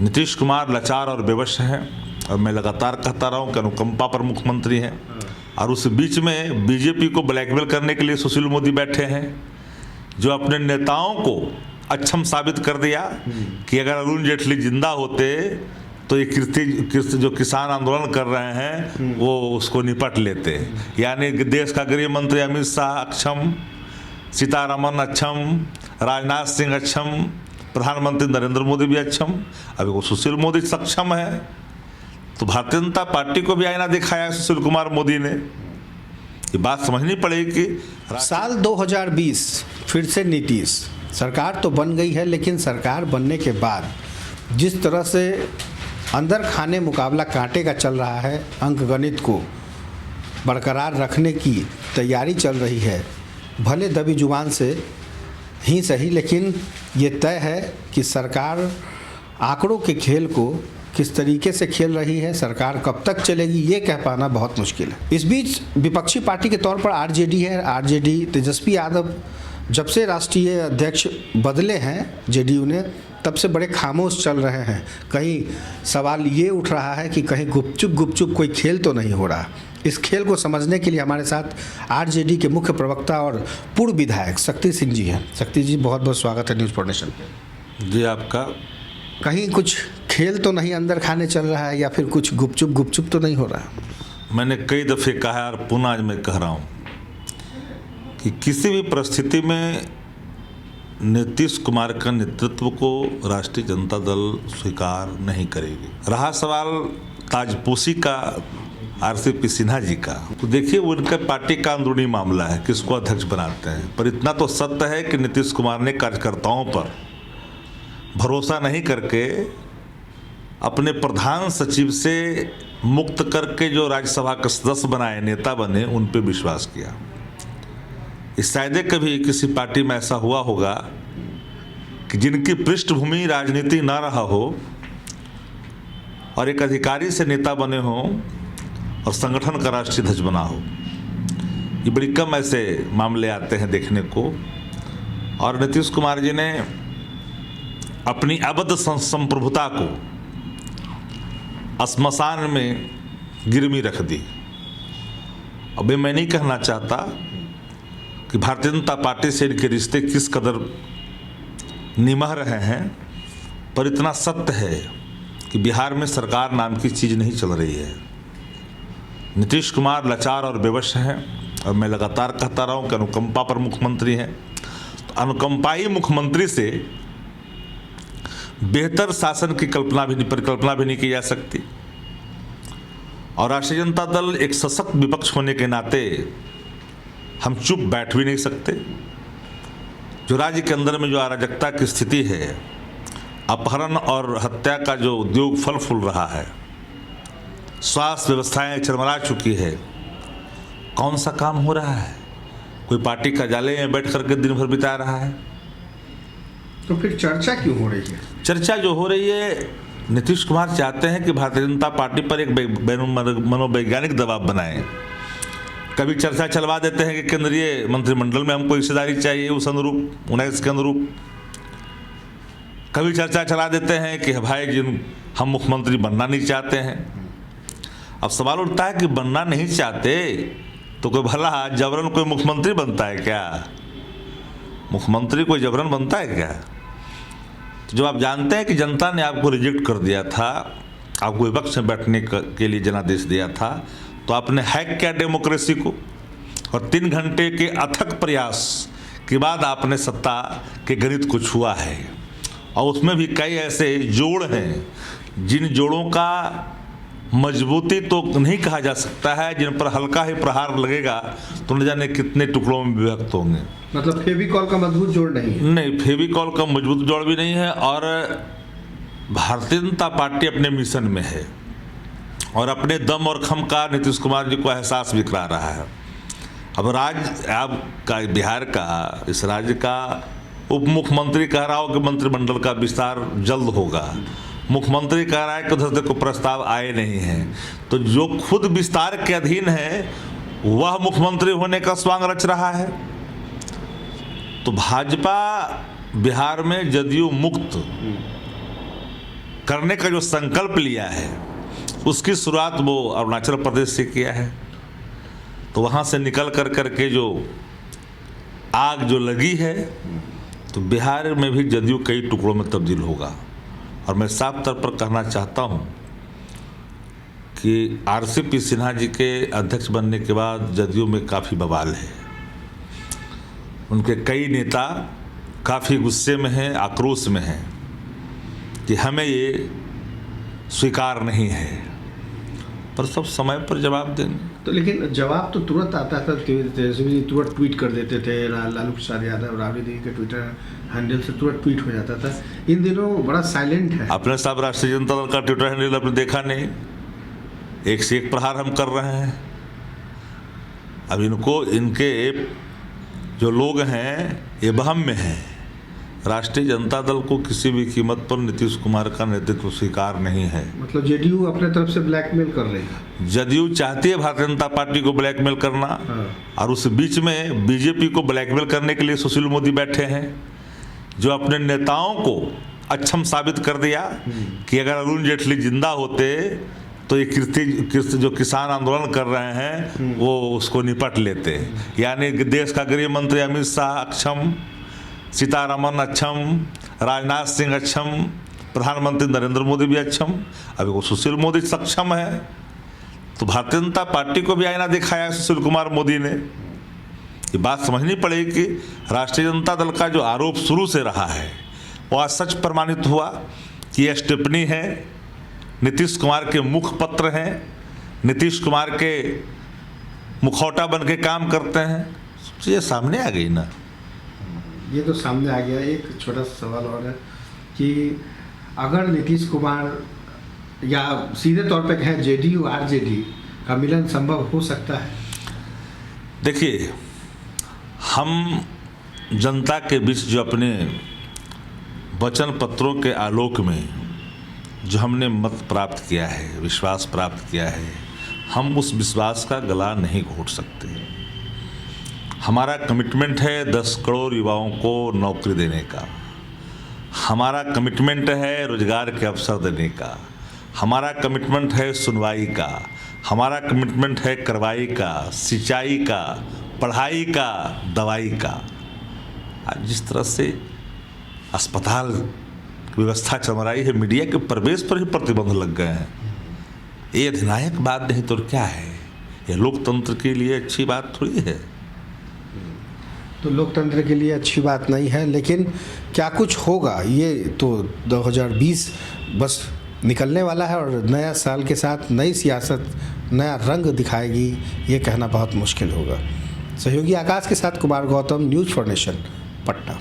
नीतीश कुमार लाचार और बेवश हैं, और मैं लगातार कहता रहा हूँ कि अनुकंपा पर मुख्यमंत्री हैं, और उस बीच में बीजेपी को ब्लैकमेल करने के लिए सुशील मोदी बैठे हैं, जो अपने नेताओं को अक्षम साबित कर दिया कि अगर अरुण जेटली जिंदा होते तो ये कृषि जो किसान आंदोलन कर रहे हैं वो उसको निपट लेते। यानी देश का गृह मंत्री अमित शाह अक्षम, सीतारमन अक्षम, राजनाथ सिंह अक्षम, प्रधानमंत्री नरेंद्र मोदी भी अक्षम, अभी वो सुशील मोदी सक्षम है। तो भारतीय जनता पार्टी को भी आईना दिखाया सुशील कुमार मोदी ने। ये बात समझनी पड़ेगी कि साल 2020 फिर से नीतीश सरकार तो बन गई है, लेकिन सरकार बनने के बाद जिस तरह से अंदर खाने मुकाबला कांटे का चल रहा है, अंक गणित को बरकरार रखने की तैयारी चल रही है, भले दबी जुबान से ही सही, लेकिन ये तय है कि सरकार आंकड़ों के खेल को किस तरीके से खेल रही है, सरकार कब तक चलेगी, ये कह पाना बहुत मुश्किल है। इस बीच विपक्षी पार्टी के तौर पर आरजेडी है। आरजेडी तेजस्वी यादव जब से राष्ट्रीय अध्यक्ष बदले हैं जेडीयू ने, तब से बड़े खामोश चल रहे हैं। कहीं सवाल ये उठ रहा है कि कहीं गुपचुप कोई खेल तो नहीं हो रहा। इस खेल को समझने के लिए हमारे साथ आरजेडी के मुख्य प्रवक्ता और पूर्व विधायक शक्ति सिंह जी हैं। शक्ति जी, बहुत बहुत स्वागत है न्यूज़ फॉर नेशन पे। जी आपका। कहीं कुछ खेल तो नहीं अंदर खाने चल रहा है, या फिर कुछ गुपचुप तो नहीं हो रहा? मैंने कई दफ़े कहा है और पुनः आज मैं कह रहा हूँ कि किसी भी परिस्थिति में नीतीश कुमार का नेतृत्व को राष्ट्रीय जनता दल स्वीकार नहीं करेगी। रहा सवाल ताजपोशी का, आरसीपी सिन्हा जी का, तो देखिए उनका पार्टी का अंदरूनी मामला है, किसको अध्यक्ष बनाते हैं। पर इतना तो सत्य है कि नीतीश कुमार ने कार्यकर्ताओं पर भरोसा नहीं करके अपने प्रधान सचिव से मुक्त करके जो राज्यसभा के सदस्य बनाए, नेता बने, उन पे विश्वास किया। इस शायद कभी किसी पार्टी में ऐसा हुआ होगा कि जिनकी पृष्ठभूमि राजनीति ना रहा हो और एक अधिकारी से नेता बने हो और संगठन का राष्ट्रीय ध्वज बना हो। ये बड़ी कम ऐसे मामले आते हैं देखने को। और नीतीश कुमार जी ने अपनी अबद्ध संप्रभुता को श्मशान में गिरवी रख दी। अब मैं नहीं कहना चाहता कि भारतीय जनता पार्टी से इनके रिश्ते किस कदर निमह रहे हैं, पर इतना सत्य है कि बिहार में सरकार नाम की चीज़ नहीं चल रही है। नीतीश कुमार लाचार और बेवश हैं, और मैं लगातार कहता रहा हूँ कि अनुकंपा पर मुख्यमंत्री हैं। तो अनुकंपाई मुख्यमंत्री से बेहतर शासन की परिकल्पना भी नहीं की जा सकती। और राष्ट्रीय जनता दल एक सशक्त विपक्ष होने के नाते हम चुप बैठ भी नहीं सकते। जो राज्य के अंदर में जो अराजकता की स्थिति है, अपहरण और हत्या का जो उद्योग फल फूल रहा है, स्वास्थ्य व्यवस्थाएं चरमरा चुकी है, कौन सा काम हो रहा है? कोई पार्टी कार्यालय में बैठ करके दिन भर बिता रहा है। तो फिर चर्चा क्यों हो रही है? चर्चा जो हो रही है, नीतीश कुमार चाहते हैं कि भारतीय जनता पार्टी पर एक मनोवैज्ञानिक दबाव बनाएं। कभी चर्चा चलवा देते हैं कि केंद्रीय मंत्रिमंडल में हमको हिस्सेदारी चाहिए उस अनुरूप, 19 के अनुरूप। कभी चर्चा चला देते हैं कि भाई हम मुख्यमंत्री बनना नहीं चाहते हैं। अब सवाल उठता है कि बनना नहीं चाहते तो कोई भला जबरन कोई मुख्यमंत्री बनता है क्या? मुख्यमंत्री कोई जबरन बनता है क्या? तो जब आप जानते हैं कि जनता ने आपको रिजेक्ट कर दिया था, आपको विपक्ष में बैठने के लिए जनादेश दिया था, तो आपने हैक किया डेमोक्रेसी को, और 3 घंटे के अथक प्रयास के बाद आपने सत्ता के गणित को छुआ है। और उसमें भी कई ऐसे जोड़ हैं जिन जोड़ों का मजबूती तो नहीं कहा जा सकता है, जिन पर हल्का ही प्रहार लगेगा तो न जाने कितने टुकड़ों में विभक्त होंगे। मतलब फेविकॉल का मजबूत जोड़ नहीं है? नहीं, फेविकॉल का मजबूत जोड़ भी नहीं है। और भारतीय जनता पार्टी अपने मिशन में है और अपने दम और खम का नीतीश कुमार जी को एहसास भी करा रहा है। अब राज्य आपका बिहार का, इस राज्य का उप मुख्यमंत्री कह रहा हो कि मंत्रिमंडल का विस्तार जल्द होगा, मुख्यमंत्री कह रहा है कि उधर से कोई प्रस्ताव आए नहीं हैं। तो जो खुद विस्तार के अधीन है वह मुख्यमंत्री होने का स्वांग रच रहा है। तो भाजपा बिहार में जदयू मुक्त करने का जो संकल्प लिया है उसकी शुरुआत वो अरुणाचल प्रदेश से किया है। तो वहाँ से निकल कर के जो आग जो लगी है तो बिहार में भी जदयू कई टुकड़ों में तब्दील होगा। और मैं साफ तौर पर कहना चाहता हूँ कि आरसीपी सिन्हा जी के अध्यक्ष बनने के बाद जदयू में काफ़ी बवाल है। उनके कई नेता काफ़ी गुस्से में हैं, आक्रोश में हैं कि हमें ये स्वीकार नहीं है, पर सब समय पर जवाब देंगे। तो लेकिन जवाब तो तुरंत आता था, तेजस्वी जी तुरंत ट्वीट कर देते थे, लालू प्रसाद यादव, राबड़ी देवी के ट्विटर हैंडल से तुरंत ट्वीट हो जाता था। इन दिनों बड़ा साइलेंट है। अपने साहब राष्ट्रीय जनता दल का ट्विटर हैंडल आपने देखा नहीं, एक से एक प्रहार हम कर रहे हैं। अब इनके जो लोग हैं ये वहम में हैं। राष्ट्रीय जनता दल को किसी भी कीमत पर नीतीश कुमार का नेतृत्व स्वीकार नहीं है। मतलब जेडीयू अपने तरफ से ब्लैकमेल कर रही है। जदयू चाहती है भारतीय जनता पार्टी को ब्लैकमेल करना। और उस बीच में बीजेपी को ब्लैकमेल करने के लिए सुशील मोदी बैठे हैं, जो अपने नेताओं को अक्षम साबित कर दिया कि अगर अरुण जेटली जिंदा होते तो ये कृत्य जो किसान आंदोलन कर रहे हैं वो उसको निपट लेते। यानी देश का गृह मंत्री अमित शाह अक्षम, सीतारमन अक्षम, राजनाथ सिंह अक्षम, प्रधानमंत्री नरेंद्र मोदी भी अक्षम, अभी वो सुशील मोदी सक्षम है। तो भारतीय जनता पार्टी को भी आईना दिखाया सुशील कुमार मोदी ने। ये बात समझनी पड़ेगी कि राष्ट्रीय जनता दल का जो आरोप शुरू से रहा है वो आज सच प्रमाणित हुआ कि ये स्टेपनी है, नीतीश कुमार के मुखपत्र हैं, नीतीश कुमार के मुखौटा बन के काम करते हैं। ये सामने आ गई ना। ये तो सामने आ गया। एक छोटा सा सवाल और है कि अगर नीतीश कुमार या सीधे तौर पे कहें जेडीयू आरजेडी का मिलन संभव हो सकता है? देखिए, हम जनता के बीच जो अपने वचन पत्रों के आलोक में जो हमने मत प्राप्त किया है, विश्वास प्राप्त किया है, हम उस विश्वास का गला नहीं घोट सकते। हमारा कमिटमेंट है 10 करोड़ युवाओं को नौकरी देने का, हमारा कमिटमेंट है रोजगार के अवसर देने का, हमारा कमिटमेंट है सुनवाई का, हमारा कमिटमेंट है कार्रवाई का, सिंचाई का, पढ़ाई का, दवाई का। आज जिस तरह से अस्पताल की व्यवस्था चल रही है, मीडिया के प्रवेश पर ही प्रतिबंध लग गए हैं। ये अधिनायक बात नहीं तो क्या है? ये लोकतंत्र के लिए अच्छी बात थोड़ी है। तो लोकतंत्र के लिए अच्छी बात नहीं है, लेकिन क्या कुछ होगा ये तो 2020 बस निकलने वाला है और नया साल के साथ नई सियासत नया रंग दिखाएगी, ये कहना बहुत मुश्किल होगा। सहयोगी आकाश के साथ Kumar Gautam, news for nation, Patna.